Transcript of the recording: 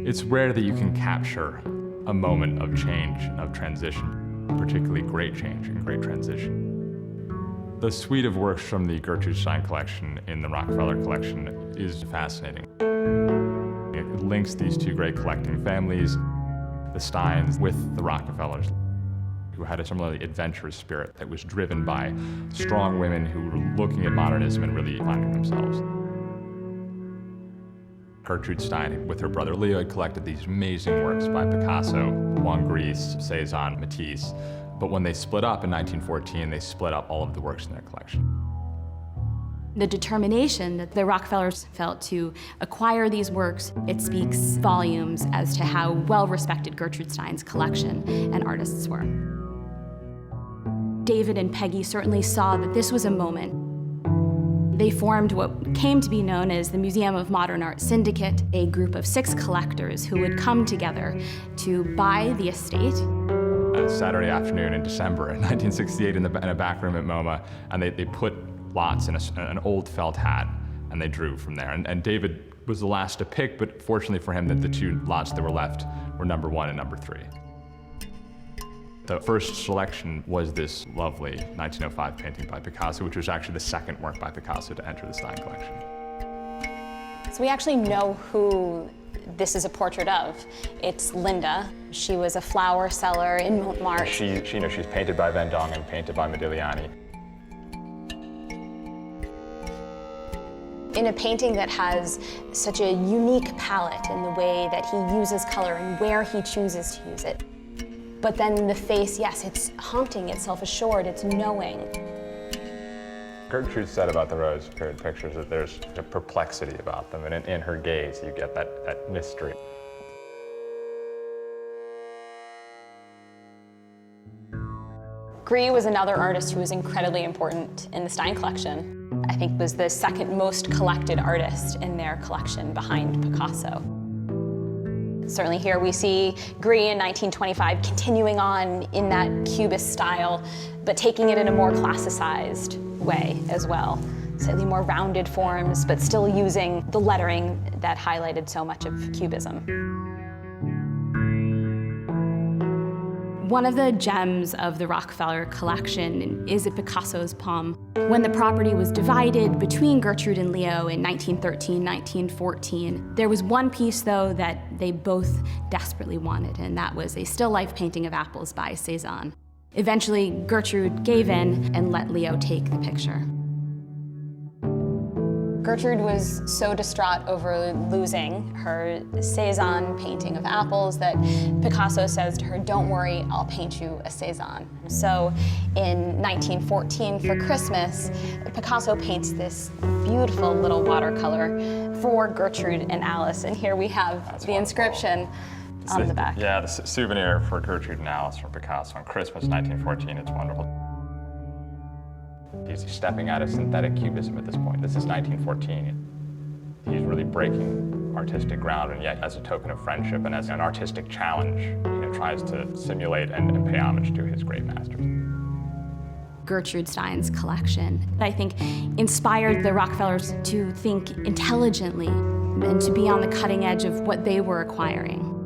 It's rare that you can capture a moment of change, of transition, particularly great change and great transition. The suite of works from the Gertrude Stein collection in the Rockefeller collection is fascinating. It links these two great collecting families, the Steins, with the Rockefellers, who had a similarly adventurous spirit that was driven by strong women who were looking at modernism and really finding themselves. Gertrude Stein, with her brother Leo, had collected these amazing works by Picasso, Juan Gris, Cezanne, Matisse. But when they split up in 1914, they split up all of the works in their collection. The determination that the Rockefellers felt to acquire these works, it speaks volumes as to how well-respected Gertrude Stein's collection and artists were. David and Peggy certainly saw that this was a moment. They formed what came to be known as the Museum of Modern Art Syndicate, a group of 6 collectors who would come together to buy the estate. A Saturday afternoon in December in 1968 in a back room at MoMA, and they put lots in an old felt hat, and they drew from there. And David was the last to pick, but fortunately for him, that the 2 lots that were left were number 1 and number 3. The first selection was this lovely 1905 painting by Picasso, which was actually the second work by Picasso to enter the Stein collection. So we actually know who this is a portrait of. It's Linda. She was a flower seller in Montmartre. She's painted by Van Dongen and painted by Modigliani. In a painting that has such a unique palette in the way that he uses color and where he chooses to use it. But then the face, yes, it's haunting, it's self-assured, it's knowing. Gertrude said about the Rose period pictures that there's a perplexity about them, and in her gaze you get that mystery. Gris was another artist who was incredibly important in the Stein collection. I think was the second most collected artist in their collection behind Picasso. Certainly here we see Gris in 1925 continuing on in that Cubist style, but taking it in a more classicized way as well. Slightly more rounded forms, but still using the lettering that highlighted so much of Cubism. One of the gems of the Rockefeller collection is a Picasso's palm. When the property was divided between Gertrude and Leo in 1913, 1914, there was one piece, though, that they both desperately wanted, and that was a still life painting of apples by Cezanne. Eventually, Gertrude gave in and let Leo take the picture. Gertrude was so distraught over losing her Cezanne painting of apples that Picasso says to her, "Don't worry, I'll paint you a Cezanne." So in 1914 for Christmas, Picasso paints this beautiful little watercolor for Gertrude and Alice. And here we have the inscription on the back. Yeah, the souvenir for Gertrude and Alice from Picasso on Christmas 1914. It's wonderful. He's stepping out of synthetic cubism at this point. This is 1914. He's really breaking artistic ground, and yet as a token of friendship and as an artistic challenge, tries to simulate and pay homage to his great masters. Gertrude Stein's collection, I think, inspired the Rockefellers to think intelligently and to be on the cutting edge of what they were acquiring.